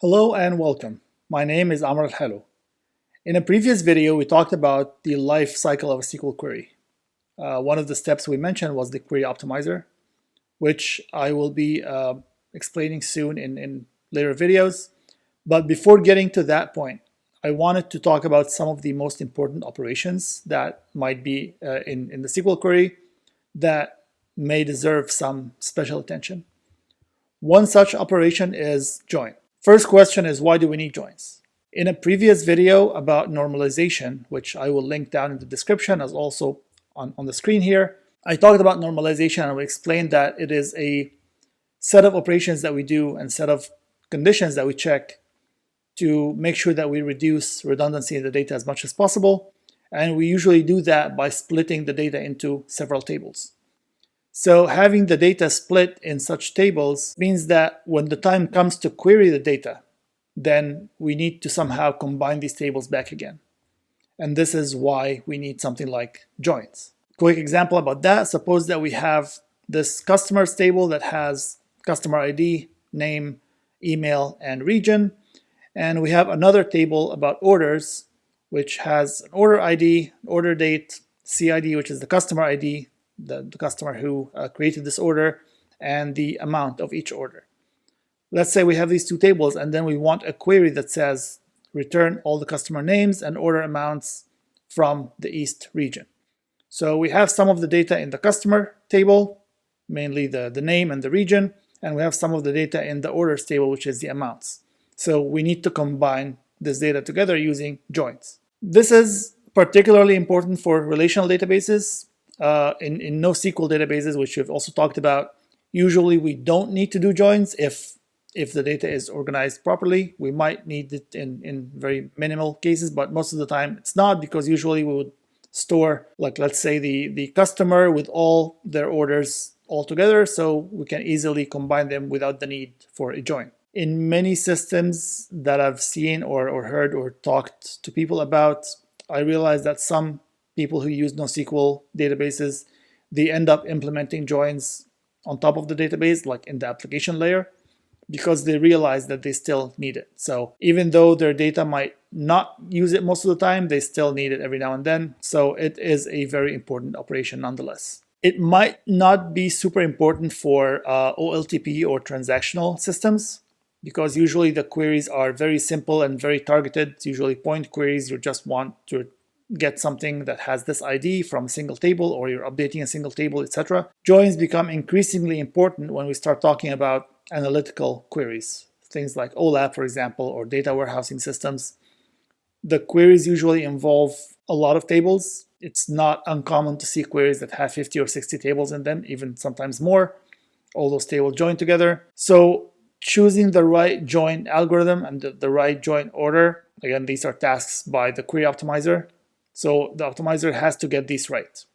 Hello and welcome. My name is Elhelw. In a previous video, we talked about the life cycle of a SQL query. One of the steps we mentioned was the query optimizer, which I will be explaining soon in later videos. But before getting to that point, I wanted to talk about some of the most important operations that might be in the SQL query that may deserve some special attention. One such operation is join. First question is, why do we need joins? In a previous video about normalization, which I will link down in the description as also on the screen here, I talked about normalization and I explained that it is a set of operations that we do and set of conditions that we check to make sure that we reduce redundancy in the data as much as possible. And we usually do that by splitting the data into several tables. So having the data split in such tables means that when the time comes to query the data, then we need to somehow combine these tables back again. And this is why we need something like joins. Quick example about that, suppose that we have this customers table that has customer ID, name, email, and region. And we have another table about orders, which has an order ID, order date, CID, which is the customer ID, the customer who created this order, and the amount of each order. Let's say we have these two tables and then we want a query that says return all the customer names and order amounts from the East region. So we have some of the data in the customer table, mainly the name and the region, and we have some of the data in the orders table, which is the amounts. So we need to combine this data together using joins. This is particularly important for relational databases. In NoSQL databases, which we've also talked about, usually we don't need to do joins if the data is organized properly. We might need it in very minimal cases, but most of the time it's not, because usually we would store, like, let's say the customer with all their orders all together, so we can easily combine them without the need for a join. In many systems that I've seen or heard or talked to people about, I realized that some people who use NoSQL databases, they end up implementing joins on top of the database, like in the application layer, because they realize that they still need it. So even though their data might not use it most of the time, they still need it every now and then. So it is a very important operation nonetheless. It might not be super important for OLTP or transactional systems, because usually the queries are very simple and very targeted. It's usually point queries. You just want to get something that has this ID from a single table, or you're updating a single table, etc. Joins become increasingly important when we start talking about analytical queries, things like OLAP, for example, or data warehousing systems. The queries usually involve a lot of tables. It's not uncommon to see queries that have 50 or 60 tables in them, even sometimes more. All those tables join together. So choosing the right join algorithm and the right join order, again, these are tasks by the query optimizer. So the optimizer has to get these right,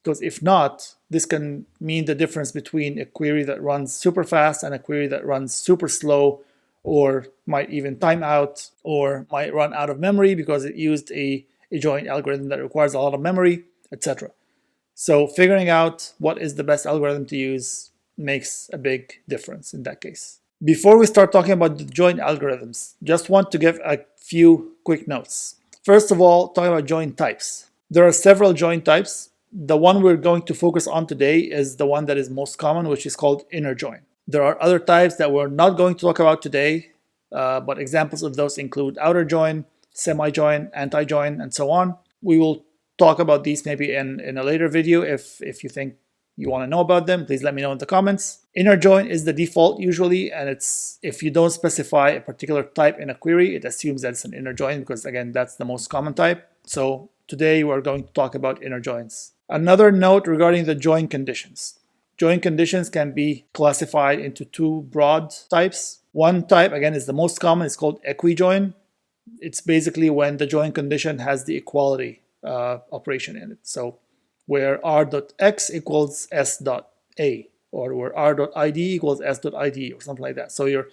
because if not, this can mean the difference between a query that runs super fast and a query that runs super slow, or might even time out, or might run out of memory because it used a join algorithm that requires a lot of memory, etc. So figuring out what is the best algorithm to use makes a big difference in that case. Before we start talking about the join algorithms, just want to give a few quick notes. First of all, talking about join types. There are several join types. The one we're going to focus on today is the one that is most common, which is called inner join. There are other types that we're not going to talk about today, but examples of those include outer join, semi-join, anti-join, and so on. We will talk about these maybe in a later video. If you think you want to know about them, please let me know in the comments. Inner join is the default usually, and it's, if you don't specify a particular type in a query, it assumes that it's an inner join, because again, that's the most common type. So today we're going to talk about inner joins. Another note regarding the join conditions. Join conditions can be classified into two broad types. One type, again, is the most common. It's called equijoin. It's basically when the join condition has the equality operation in it. So where r.x equals s.a, or where r.id equals s.id, or something like that. So you're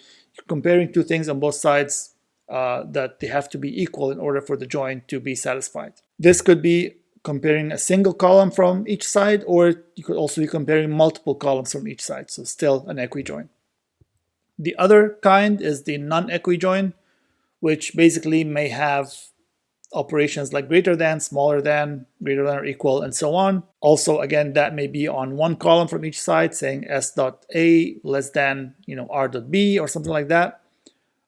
comparing two things on both sides that they have to be equal in order for the join to be satisfied. This could be comparing a single column from each side, or you could also be comparing multiple columns from each side, so still an equijoin. The other kind is the non-equijoin, which basically may have operations like greater than, smaller than, greater than or equal, and so on. Also, again, that may be on one column from each side, saying s dot a less than r dot b or something like that.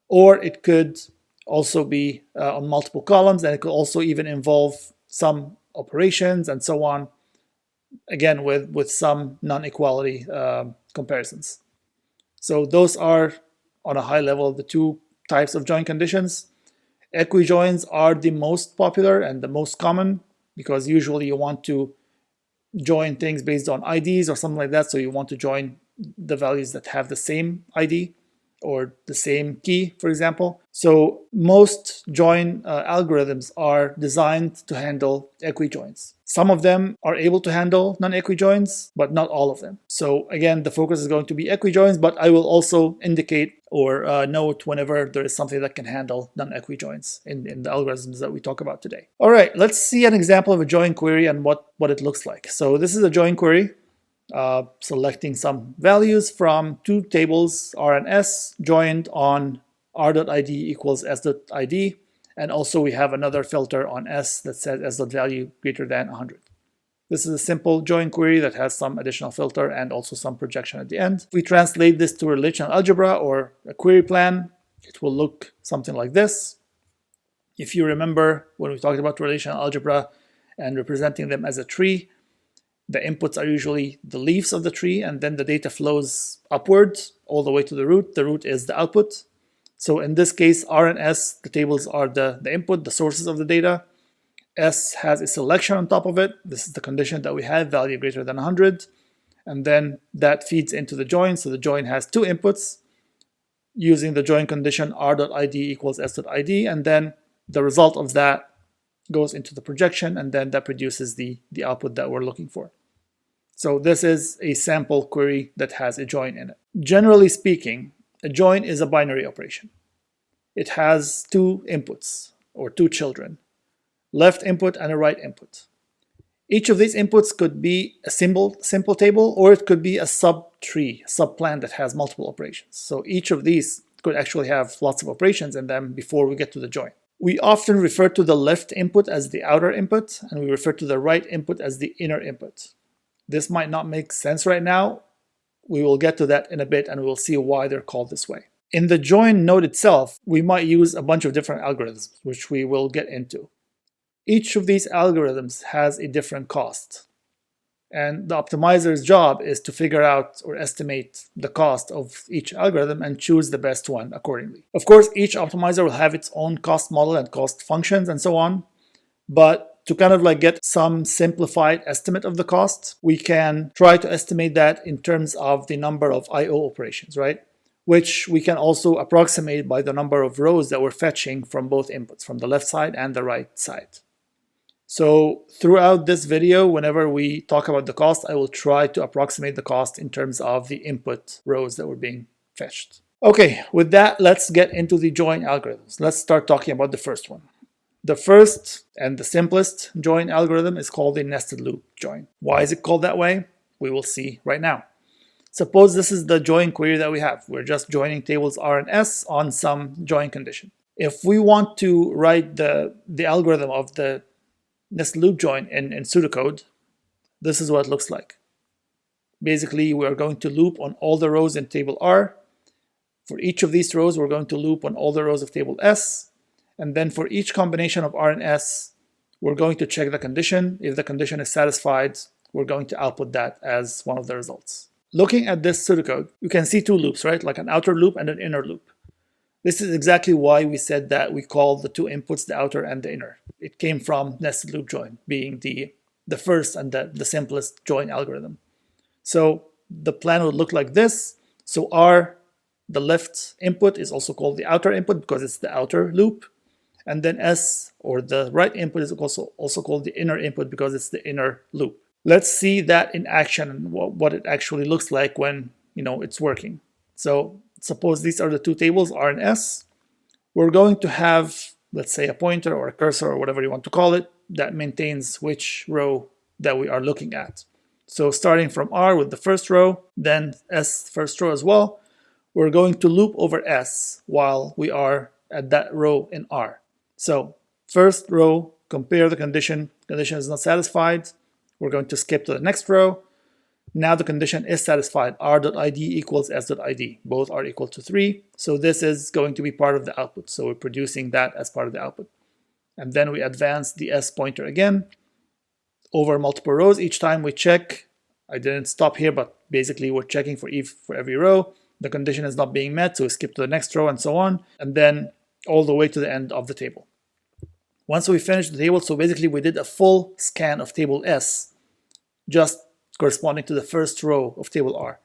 Or it could also be on multiple columns, and it could also even involve some operations and so on, again with some non-equality comparisons. So those are, on a high level, the two types of join conditions. Equijoins are the most popular and the most common, because usually you want to join things based on IDs or something like that. So you want to join the values that have the same ID or the same key, for example. So most join algorithms are designed to handle equijoins. Some of them are able to handle non-equijoins, but not all of them. So again, the focus is going to be equijoins, but I will also indicate or note whenever there is something that can handle non-equijoins in the algorithms that we talk about today. All right, let's see an example of a join query and what it looks like. So this is a join query. Selecting some values from two tables, R and S, joined on r.id equals s.id, and also we have another filter on S that says s.value greater than 100. This is a simple join query that has some additional filter and also some projection at the end. If we translate this to relational algebra or a query plan, it will look something like this. If you remember when we talked about relational algebra and representing them as a tree, the inputs are usually the leaves of the tree, and then the data flows upwards all the way to the root. The root is the output. So in this case, R and S, the tables are the input, the sources of the data. S has a selection on top of it. This is the condition that we have, value greater than 100. And then that feeds into the join. So the join has two inputs using the join condition r.id equals s.id. And then the result of that goes into the projection, and then that produces the output that we're looking for. So this is a sample query that has a join in it. Generally speaking, a join is a binary operation. It has two inputs, or two children, left input and a right input. Each of these inputs could be a simple table, or it could be a sub-tree, sub-plan that has multiple operations. So each of these could actually have lots of operations in them before we get to the join. We often refer to the left input as the outer input, and we refer to the right input as the inner input. This might not make sense right now. We will get to that in a bit, and we'll see why they're called this way. In the join node itself, we might use a bunch of different algorithms, which we will get into. Each of these algorithms has a different cost. And the optimizer's job is to figure out or estimate the cost of each algorithm and choose the best one accordingly. Of course, each optimizer will have its own cost model and cost functions and so on. But to kind of like get some simplified estimate of the cost, we can try to estimate that in terms of the number of I/O operations, right? Which we can also approximate by the number of rows that we're fetching from both inputs, from the left side and the right side. So throughout this video, whenever we talk about the cost, I will try to approximate the cost in terms of the input rows that were being fetched. Okay, with that, let's get into the join algorithms. Let's start talking about the first one. The first and the simplest join algorithm is called the nested loop join. Why is it called that way? We will see right now. Suppose this is the join query that we have. We're just joining tables R and S on some join condition. If we want to write the algorithm of the nested loop join in pseudocode, this is what it looks like. Basically, we are going to loop on all the rows in table R. For each of these rows, we're going to loop on all the rows of table S. And then for each combination of R and S, we're going to check the condition. If the condition is satisfied, we're going to output that as one of the results. Looking at this pseudocode, you can see two loops, right? Like an outer loop and an inner loop. This is exactly why we said that we call the two inputs the outer and the inner. It came from nested loop join being the first and the simplest join algorithm. So the plan would look like this. So R, the left input, is also called the outer input because it's the outer loop. And then S, or the right input, is also called the inner input because it's the inner loop. Let's see that in action and what it actually looks like when it's working. So suppose these are the two tables, R and S. We're going to have, let's say, a pointer or a cursor or whatever you want to call it that maintains which row that we are looking at. So starting from R with the first row, then S first row as well, we're going to loop over S while we are at that row in R. So first row, compare the condition is not satisfied. We're going to skip to the next row. Now the condition is satisfied. R.id equals S.id. Both are equal to 3. So this is going to be part of the output. So we're producing that as part of the output. And then we advance the S pointer again over multiple rows. Each time we check, I didn't stop here, but basically we're checking for every row. The condition is not being met, so we skip to the next row and so on, and then all the way to the end of the table. Once we finish the table, so basically we did a full scan of table S, just corresponding to the first row of table R.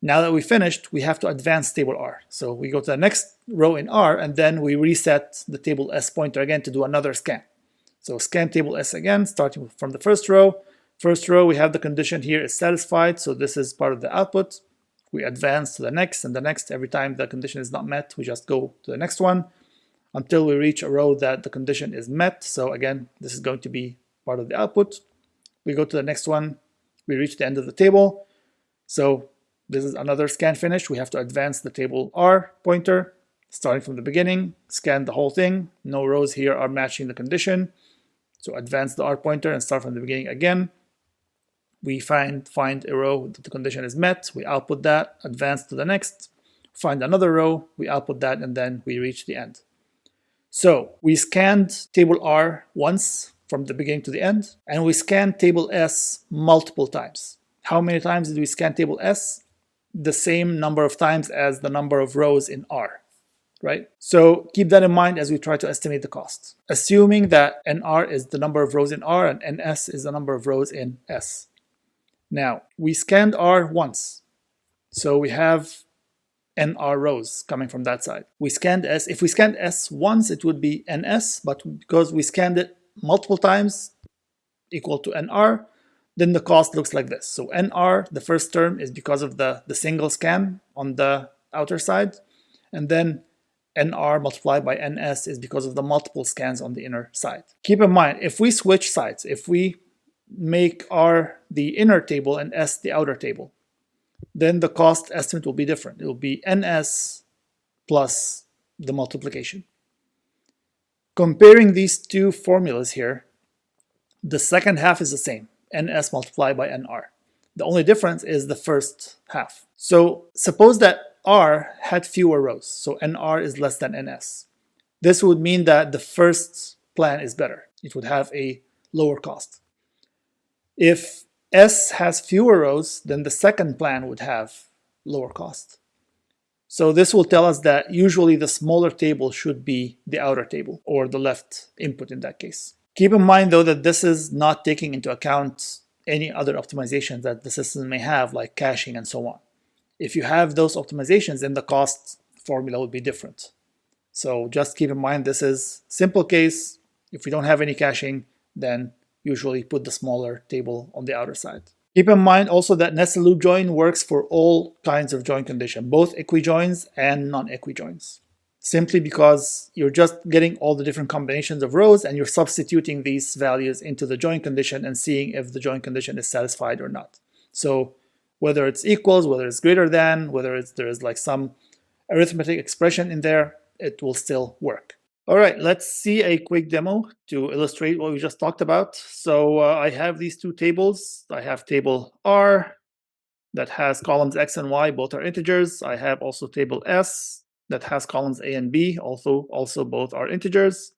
Now that we finished, we have to advance table R. So we go to the next row in R, and then we reset the table S pointer again to do another scan. So scan table S again, starting from the first row. First row, we have the condition here is satisfied, so this is part of the output. We advance to the next and the next. Every time the condition is not met, we just go to the next one until we reach a row that the condition is met. So again, this is going to be part of the output. We go to the next one. We reach the end of the table. So this is another scan finish. We have to advance the table R pointer, starting from the beginning, scan the whole thing. No rows here are matching the condition. So advance the R pointer and start from the beginning again. We find a row that the condition is met. We output that, advance to the next, find another row, we output that, and then we reach the end. So we scanned table R once from the beginning to the end, and we scanned table S multiple times. How many times did we scan table S? The same number of times as the number of rows in R, right? So keep that in mind as we try to estimate the cost. Assuming that NR is the number of rows in R and NS is the number of rows in S. Now, we scanned R once, so we have NR rows coming from that side. We scanned S. If we scanned S once, it would be NS, but because we scanned it multiple times, equal to NR, then the cost looks like this. So NR, the first term, is because of the single scan on the outer side, and then NR multiplied by NS is because of the multiple scans on the inner side. Keep in mind, if we switch sides, if we make R the inner table and S the outer table, then the cost estimate will be different. It will be NS plus the multiplication. Comparing these two formulas here, the second half is the same, NS multiplied by NR. The only difference is the first half. So suppose that R had fewer rows, so NR is less than NS. This would mean that the first plan is better. It would have a lower cost. If S has fewer rows, then the second plan would have lower cost. So this will tell us that usually the smaller table should be the outer table, or the left input in that case. Keep in mind though that this is not taking into account any other optimizations that the system may have, like caching and so on. If you have those optimizations, then the cost formula would be different. So just keep in mind this is simple case. If we don't have any caching, then usually put the smaller table on the outer side. Keep in mind also that nested loop join works for all kinds of join condition, both equijoins and non-equijoins. Simply because you're just getting all the different combinations of rows and you're substituting these values into the join condition and seeing if the join condition is satisfied or not. So whether it's equals, whether it's greater than, whether there is like some arithmetic expression in there, it will still work. All right, let's see a quick demo to illustrate what we just talked about. So I have these two tables. I have table R that has columns X and Y, both are integers. I have also table S that has columns A and B, also both are integers.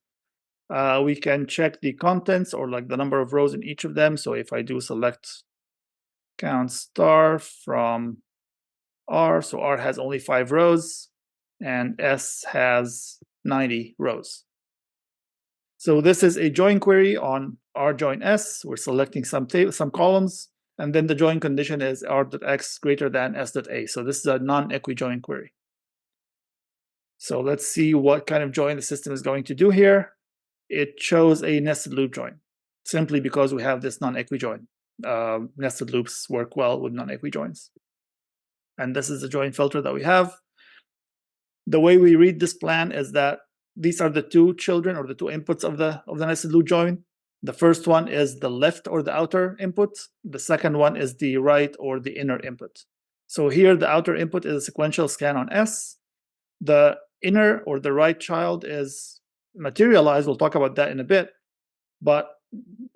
We can check the contents or like the number of rows in each of them. So if I do select count star from R, so R has only 5 rows and S has 90 rows. So this is a join query on R join S. We're selecting some columns, and then the join condition is R.X greater than S.A. So this is a non-equijoin query. So let's see what kind of join the system is going to do here. It chose a nested loop join, simply because we have this non-equijoin. Nested loops work well with non-equijoins. And this is the join filter that we have. The way we read this plan is that these are the two children or the two inputs of the nested loop join. The first one is the left or the outer input. The second one is the right or the inner input. So here the outer input is a sequential scan on S. The inner or the right child is materialized. We'll talk about that in a bit. But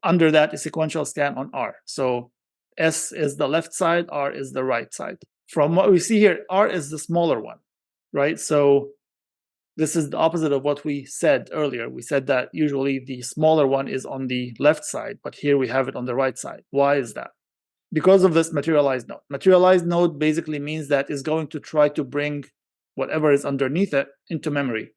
under that is sequential scan on R. So S is the left side, R is the right side. From what we see here, R is the smaller one, right? So this is the opposite of what we said earlier. We said that usually the smaller one is on the left side, but here we have it on the right side. Why is that? Because of this materialized node. Materialized node basically means that it's going to try to bring whatever is underneath it into memory.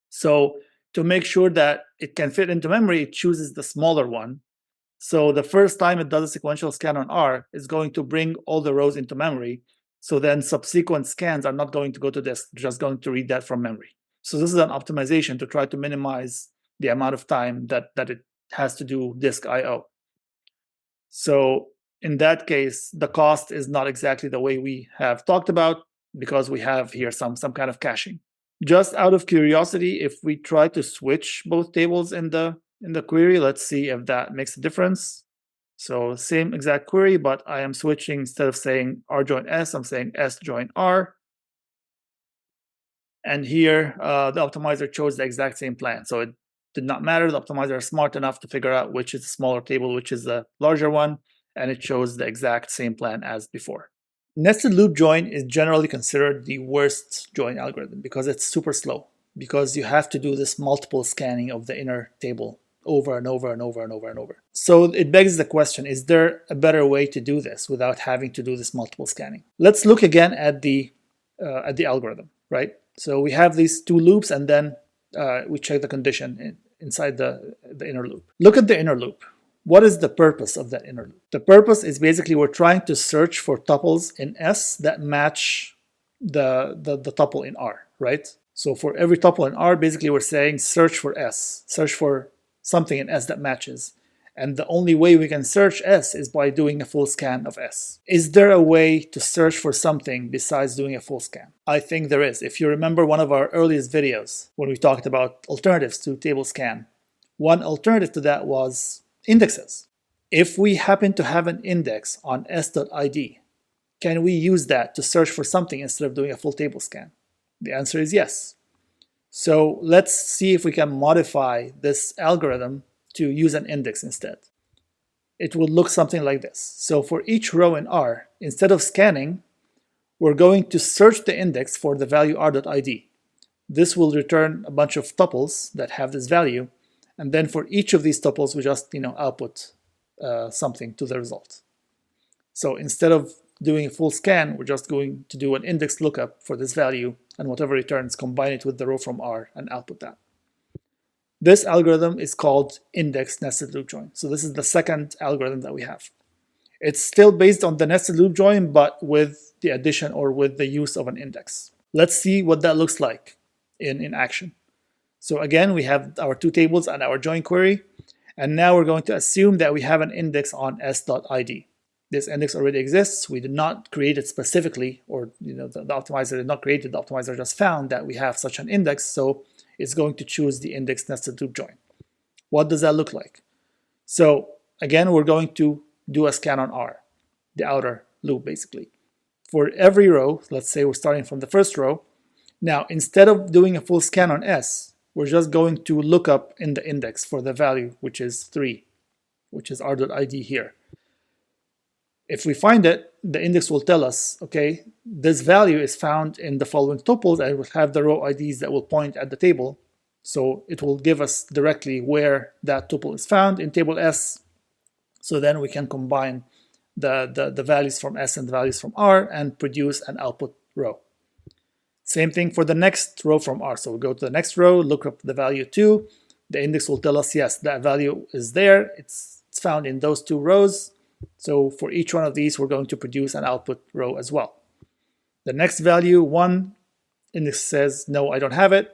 So to make sure that it can fit into memory, it chooses the smaller one. So the first time it does a sequential scan on R, it's going to bring all the rows into memory. So then subsequent scans are not going to go to disk, they're just going to read that from memory. So this is an optimization to try to minimize the amount of time that it has to do disk I/O. So in that case, the cost is not exactly the way we have talked about because we have here some kind of caching. Just out of curiosity, if we try to switch both tables in the query, let's see if that makes a difference. So same exact query, but I am switching, instead of saying R join S, I'm saying S join R. And here, the optimizer chose the exact same plan. So it did not matter. The optimizer is smart enough to figure out which is the smaller table, which is the larger one, and it chose the exact same plan as before. Nested loop join is generally considered the worst join algorithm because it's super slow, because you have to do this multiple scanning of the inner table over and over and over and over and over. So it begs the question, is there a better way to do this without having to do this multiple scanning? Let's look again at the algorithm, right? So we have these two loops, and then we check the condition inside the inner loop. Look at the inner loop. What is the purpose of that inner loop? The purpose is basically we're trying to search for tuples in S that match the tuple in R, right? So for every tuple in R, basically we're saying search for S, search for something in S that matches. And the only way we can search S is by doing a full scan of S. Is there a way to search for something besides doing a full scan? I think there is. If you remember one of our earliest videos when we talked about alternatives to table scan, one alternative to that was indexes. If we happen to have an index on s.id, can we use that to search for something instead of doing a full table scan? The answer is yes. So let's see if we can modify this algorithm to use an index instead. It will look something like this. So for each row in R, instead of scanning, we're going to search the index for the value r.id. This will return a bunch of tuples that have this value, and then for each of these tuples, we just output something to the result. So instead of doing a full scan, we're just going to do an index lookup for this value, and whatever returns, combine it with the row from R and output that. This algorithm is called index nested loop join. So this is the second algorithm that we have. It's still based on the nested loop join, but with the addition or with the use of an index. Let's see what that looks like in action. So again, we have our two tables and our join query, and now we're going to assume that we have an index on s.id. This index already exists. We did not create it specifically, or the optimizer did not create it. The optimizer just found that we have such an index, so it's going to choose the index nested loop join. What does that look like? So again, we're going to do a scan on R, the outer loop basically. For every row, let's say we're starting from the first row. Now, instead of doing a full scan on S, we're just going to look up in the index for the value, which is 3, which is r.id here. If we find it, the index will tell us, okay, this value is found in the following tuples, and it will have the row IDs that will point at the table. So it will give us directly where that tuple is found in table S. So then we can combine the values from S and the values from R and produce an output row. Same thing for the next row from R. So we go to the next row, look up the value 2. The index will tell us, yes, that value is there. It's found in those two rows. So for each one of these, we're going to produce an output row as well. The next value 1, index says, no, I don't have it.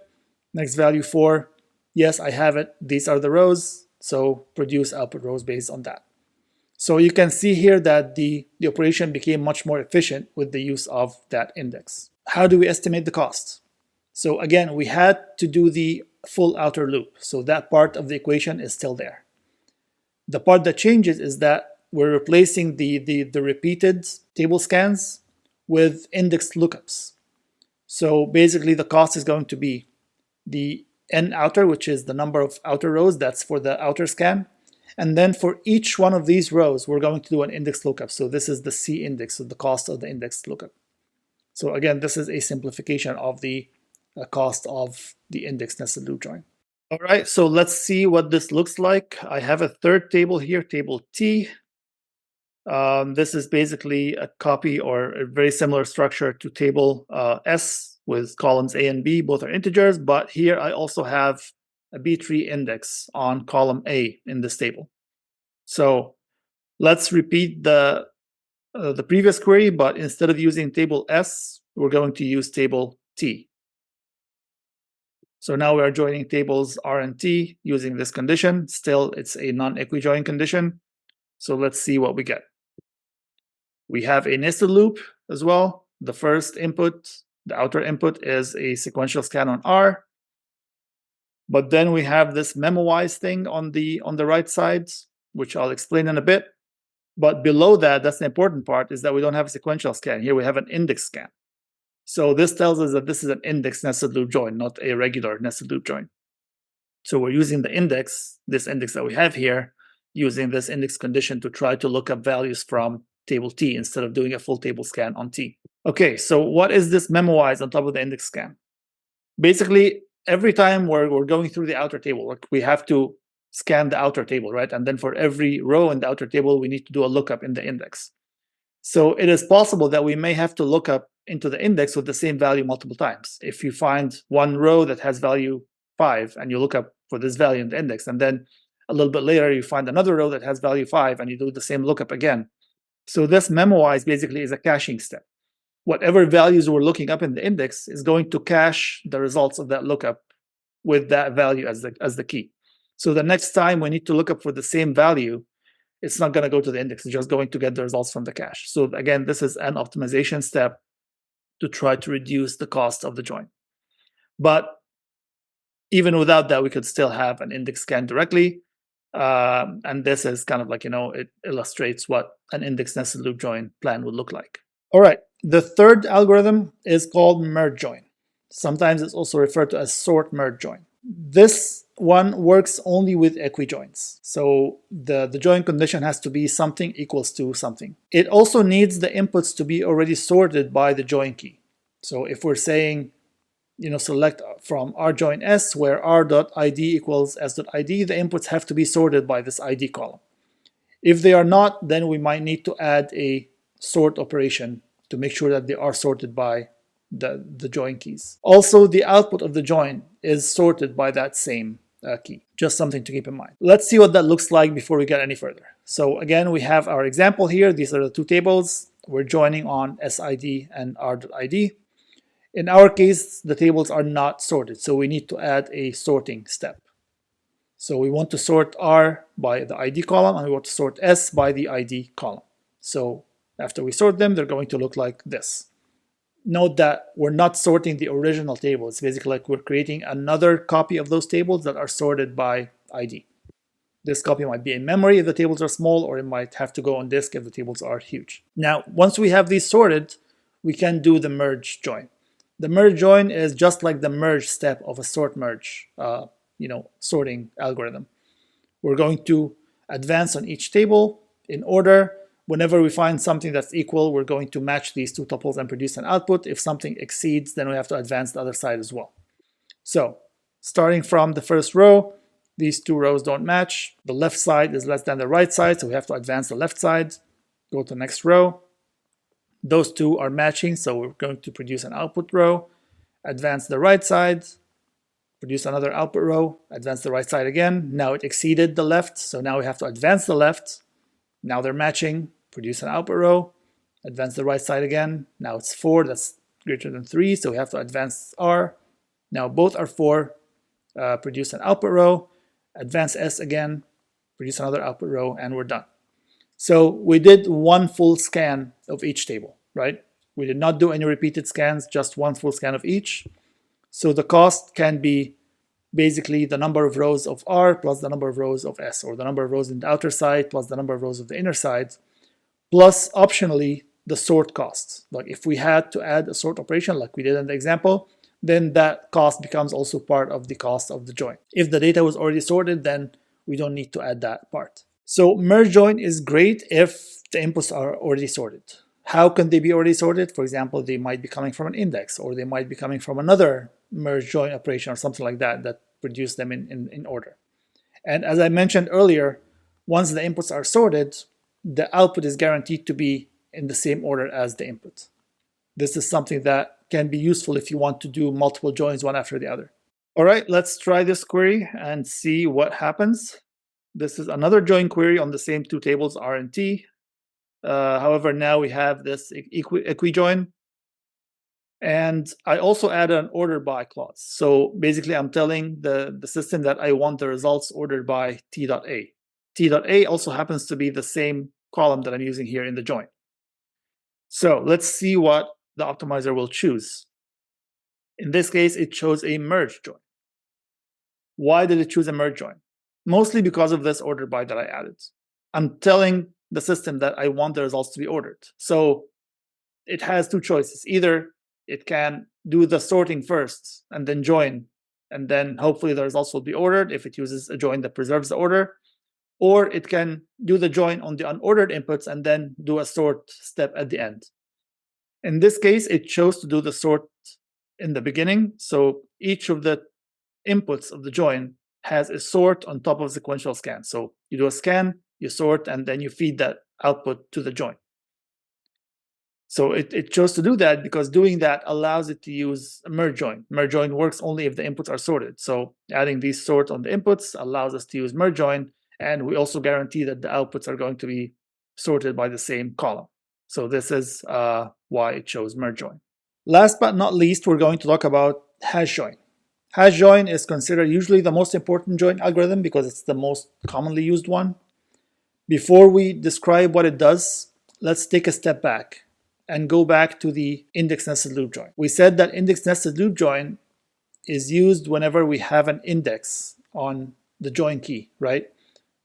Next value 4, yes, I have it. These are the rows. So produce output rows based on that. So you can see here that the operation became much more efficient with the use of that index. How do we estimate the cost? So again, we had to do the full outer loop. So that part of the equation is still there. The part that changes is that we're replacing the repeated table scans with index lookups. So basically the cost is going to be the n outer, which is the number of outer rows, that's for the outer scan. And then for each one of these rows, we're going to do an index lookup. So this is the C index, so the cost of the index lookup. So again, this is a simplification of the cost of the index nested loop join. All right, so let's see what this looks like. I have a third table here, table T. This is basically a copy or a very similar structure to table S with columns A and B, both are integers, but here I also have a B-tree index on column A in this table. So let's repeat the previous query, but instead of using table S, we're going to use table T. So now we are joining tables R and T using this condition. Still, it's a non-equijoin condition. So let's see what we get. We have a nested loop as well. The first input, the outer input, is a sequential scan on R. But then we have this memowise thing on the right side, which I'll explain in a bit. But below that, that's the important part, is that we don't have a sequential scan. Here we have an index scan. So this tells us that this is an index nested loop join, not a regular nested loop join. So we're using the index, this index that we have here, using this index condition to try to look up values from table T instead of doing a full table scan on T. Okay, so what is this memowise on top of the index scan? Basically, every time we're going through the outer table, we have to scan the outer table, right? And then for every row in the outer table, we need to do a lookup in the index. So it is possible that we may have to look up into the index with the same value multiple times. If you find one row that has value 5 and you look up for this value in the index, and then a little bit later you find another row that has value 5 and you do the same lookup again. So this memowise basically is a caching step. Whatever values we're looking up in the index is going to cache the results of that lookup with that value as the key. So the next time we need to look up for the same value, it's not going to go to the index. It's just going to get the results from the cache. So again, this is an optimization step to try to reduce the cost of the join. But even without that, we could still have an index scan directly. And this is kind of like, it illustrates what an index nested loop join plan would look like. All right, the third algorithm is called merge join. Sometimes it's also referred to as sort merge join. This one works only with equijoins. So the join condition has to be something equals to something. It also needs the inputs to be already sorted by the join key. So if we're saying, select from rjoin s where r.id equals s.id, the inputs have to be sorted by this id column. If they are not, then we might need to add a sort operation to make sure that they are sorted by the join keys. Also, the output of the join is sorted by that same key. Just something to keep in mind. Let's see what that looks like before we get any further. So again, we have our example here. These are the two tables. We're joining on SID and R.ID. In our case, the tables are not sorted, so we need to add a sorting step. So we want to sort R by the ID column, and we want to sort S by the ID column. So after we sort them, they're going to look like this. Note that we're not sorting the original table. It's basically like we're creating another copy of those tables that are sorted by ID. This copy might be in memory if the tables are small, or it might have to go on disk if the tables are huge. Now, once we have these sorted, we can do the merge join. The merge join is just like the merge step of a sort merge, sorting algorithm. We're going to advance on each table in order. Whenever we find something that's equal, we're going to match these two tuples and produce an output. If something exceeds, then we have to advance the other side as well. So starting from the first row, these two rows don't match. The left side is less than the right side, so we have to advance the left side. Go to the next row. Those two are matching, so we're going to produce an output row. Advance the right side, produce another output row, advance the right side again. Now it exceeded the left, so now we have to advance the left. Now they're matching, produce an output row, advance the right side again. Now it's 4, that's greater than 3, so we have to advance R. Now both are 4, produce an output row, advance S again, produce another output row, and we're done. So we did one full scan of each table, right? We did not do any repeated scans, just one full scan of each. So the cost can be basically the number of rows of R plus the number of rows of S, or the number of rows in the outer side plus the number of rows of the inner side, plus optionally the sort cost. Like if we had to add a sort operation like we did in the example, then that cost becomes also part of the cost of the join. If the data was already sorted, then we don't need to add that part. So merge join is great if the inputs are already sorted. How can they be already sorted? For example, they might be coming from an index, or they might be coming from another merge join operation or something like that that produce them in order. And as I mentioned earlier, once the inputs are sorted, the output is guaranteed to be in the same order as the input. This is something that can be useful if you want to do multiple joins one after the other. All right, let's try this query and see what happens. This is another join query on the same two tables, R and T. However, now we have this equijoin. And I also added an order by clause. So basically, I'm telling the system that I want the results ordered by T.A. T.A also happens to be the same column that I'm using here in the join. So let's see what the optimizer will choose. In this case, it chose a merge join. Why did it choose a merge join? Mostly because of this order by that I added. I'm telling the system that I want the results to be ordered. So it has two choices. Either it can do the sorting first and then join, and then hopefully the results will be ordered if it uses a join that preserves the order, or it can do the join on the unordered inputs and then do a sort step at the end. In this case, it chose to do the sort in the beginning, so each of the inputs of the join has a sort on top of sequential scan. So you do a scan, you sort, and then you feed that output to the join. So it chose to do that because doing that allows it to use a merge join. Merge join works only if the inputs are sorted. So adding these sort on the inputs allows us to use merge join, and we also guarantee that the outputs are going to be sorted by the same column. So this is why it chose merge join. Last but not least, we're going to talk about hash join. Hash join is considered usually the most important join algorithm because it's the most commonly used one. Before we describe what it does, let's take a step back and go back to the index nested loop join. We said that index nested loop join is used whenever we have an index on the join key, right?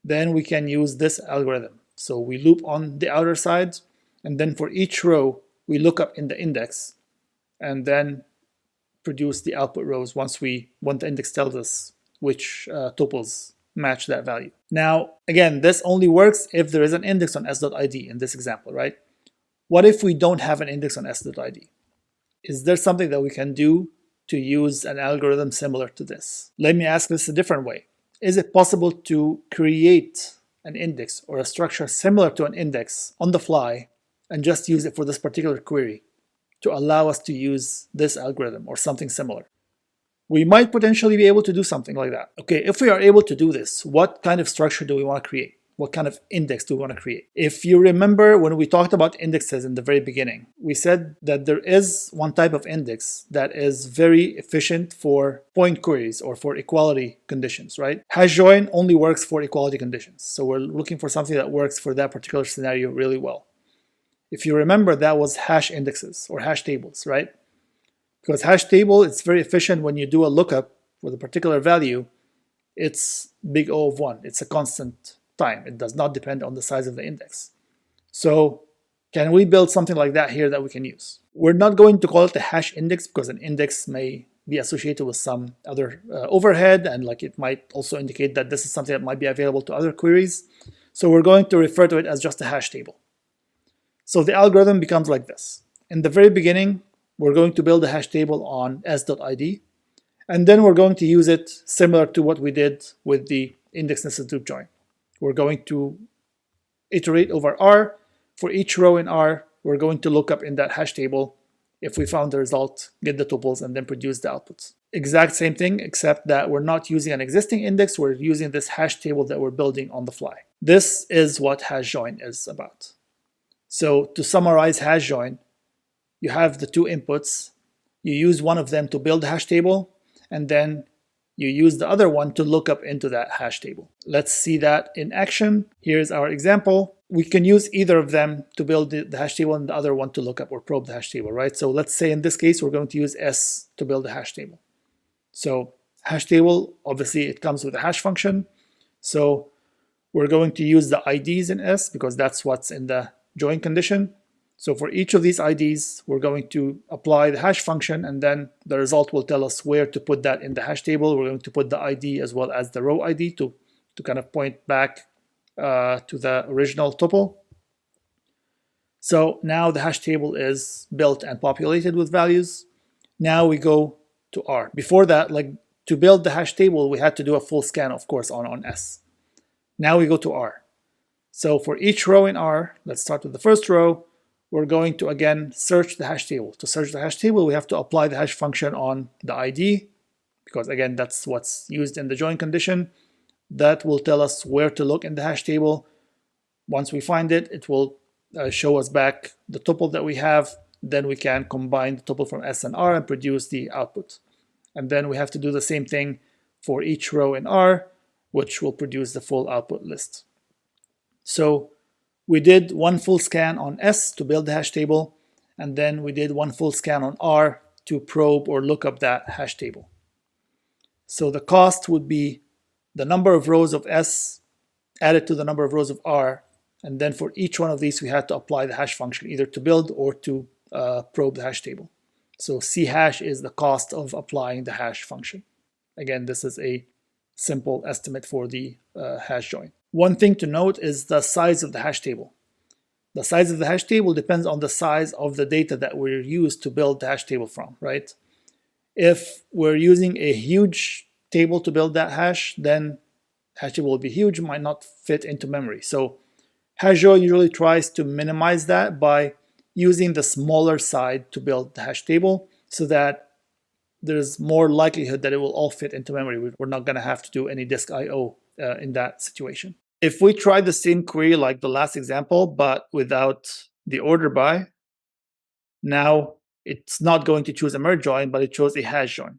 Then we can use this algorithm. So we loop on the outer side, and then for each row, we look up in the index and then produce the output rows once the index tells us which tuples match that value. Now, again, this only works if there is an index on s.id in this example, right? What if we don't have an index on s.id? Is there something that we can do to use an algorithm similar to this? Let me ask this a different way. Is it possible to create an index or a structure similar to an index on the fly and just use it for this particular query to allow us to use this algorithm or something similar? We might potentially be able to do something like that. Okay, if we are able to do this, what kind of structure do we want to create? What kind of index do we want to create? If you remember when we talked about indexes in the very beginning, we said that there is one type of index that is very efficient for point queries or for equality conditions, right? Hash join only works for equality conditions. So we're looking for something that works for that particular scenario really well. If you remember, that was hash indexes or hash tables, right? Because hash table, it's very efficient when you do a lookup with a particular value. It's big O of 1. It's a constant time. It does not depend on the size of the index. So can we build something like that here that we can use? We're not going to call it a hash index because an index may be associated with some other overhead, and like it might also indicate that this is something that might be available to other queries. So we're going to refer to it as just a hash table. So the algorithm becomes like this. In the very beginning, we're going to build a hash table on s.id, and then we're going to use it similar to what we did with the index nested loop join. We're going to iterate over R. For each row in R, we're going to look up in that hash table. If we found the result, get the tuples, and then produce the outputs. Exact same thing, except that we're not using an existing index. We're using this hash table that we're building on the fly. This is what hash join is about. So to summarize hash join, you have the two inputs. You use one of them to build a hash table, and then you use the other one to look up into that hash table. Let's see that in action. Here's our example. We can use either of them to build the hash table and the other one to look up or probe the hash table, right? So let's say in this case, we're going to use S to build the hash table. So hash table, obviously it comes with a hash function. So we're going to use the IDs in S because that's what's in the join condition. So for each of these IDs, we're going to apply the hash function, and then the result will tell us where to put that in the hash table. We're going to put the ID as well as the row ID to kind of point back to the original tuple. So now the hash table is built and populated with values. Now we go to R. Before that, like to build the hash table, we had to do a full scan, of course, on S. Now we go to R. So for each row in R, let's start with the first row, we're going to again search the hash table. To search the hash table, we have to apply the hash function on the ID, because again, that's what's used in the join condition. That will tell us where to look in the hash table. Once we find it, it will show us back the tuple that we have. Then we can combine the tuple from S and R and produce the output. And then we have to do the same thing for each row in R, which will produce the full output list. So we did one full scan on S to build the hash table, and then we did one full scan on R to probe or look up that hash table. So the cost would be the number of rows of S added to the number of rows of R, and then for each one of these we had to apply the hash function either to build or to probe the hash table. So C hash is the cost of applying the hash function. Again, this is a simple estimate for the hash join. One thing to note is the size of the hash table. The size of the hash table depends on the size of the data that we're used to build the hash table from, right? If we're using a huge table to build that hash, then hash table will be huge, might not fit into memory. So HashJoin usually tries to minimize that by using the smaller side to build the hash table so that there's more likelihood that it will all fit into memory. We're not going to have to do any disk I/O in that situation. If we try the same query like the last example, but without the order by, now it's not going to choose a merge join, but it chose a hash join.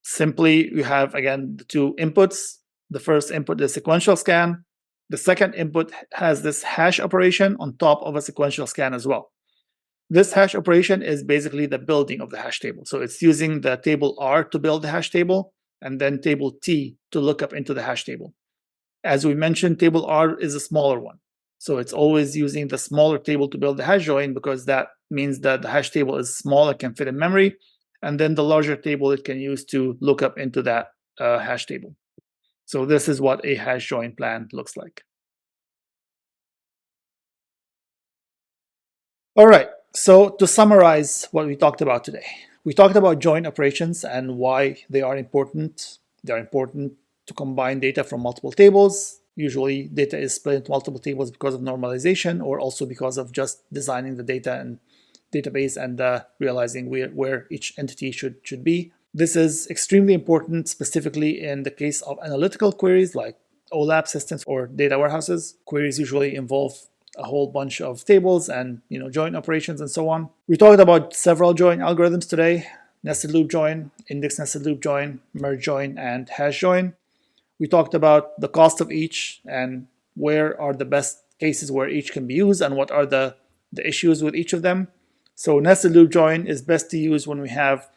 Simply, you have, again, the two inputs. The first input is sequential scan. The second input has this hash operation on top of a sequential scan as well. This hash operation is basically the building of the hash table. So it's using the table R to build the hash table, and then table T to look up into the hash table. As we mentioned, table R is a smaller one. So it's always using the smaller table to build the hash join, because that means that the hash table is small and can fit in memory. And then the larger table it can use to look up into that hash table. So this is what a hash join plan looks like. All right, so to summarize what we talked about today, we talked about join operations and why they are important. They're important to combine data from multiple tables. Usually data is split into multiple tables because of normalization, or also because of just designing the data and database and realizing where each entity should be. This is extremely important, specifically in the case of analytical queries like OLAP systems or data warehouses. Queries usually involve a whole bunch of tables and join operations and so on. We talked about several join algorithms today: nested loop join, index nested loop join, merge join, and hash join. We talked about the cost of each and where are the best cases where each can be used and what are the issues with each of them. So nested loop join is best to use when we have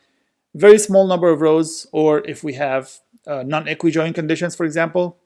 very small number of rows, or if we have non-equi-join conditions, for example.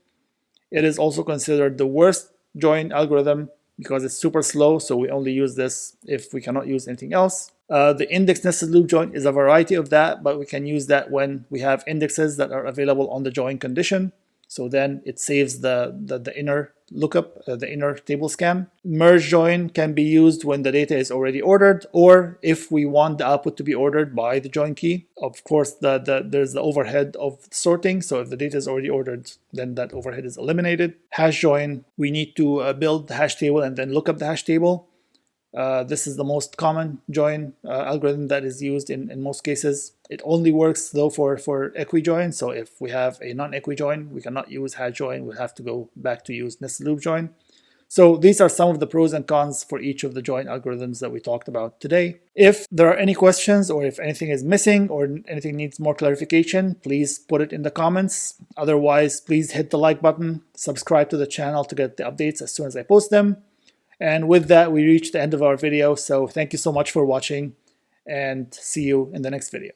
It is also considered the worst join algorithm because it's super slow, so we only use this if we cannot use anything else. The index nested loop join is a variety of that, but we can use that when we have indexes that are available on the join condition. So then it saves the inner lookup, the inner table scan. Merge join can be used when the data is already ordered, or if we want the output to be ordered by the join key. Of course, there's the overhead of sorting. So if the data is already ordered, then that overhead is eliminated. Hash join, we need to build the hash table and then look up the hash table. This is the most common join algorithm that is used in most cases. It only works though for equi-join. So if we have a non-equi-join, we cannot use hash join. We'll have to go back to use nested loop join. So these are some of the pros and cons for each of the join algorithms that we talked about today. If there are any questions, or if anything is missing or anything needs more clarification, please put it in the comments. Otherwise, please hit the like button, subscribe to the channel to get the updates as soon as I post them. And with that, we reached the end of our video. So thank you so much for watching, and see you in the next video.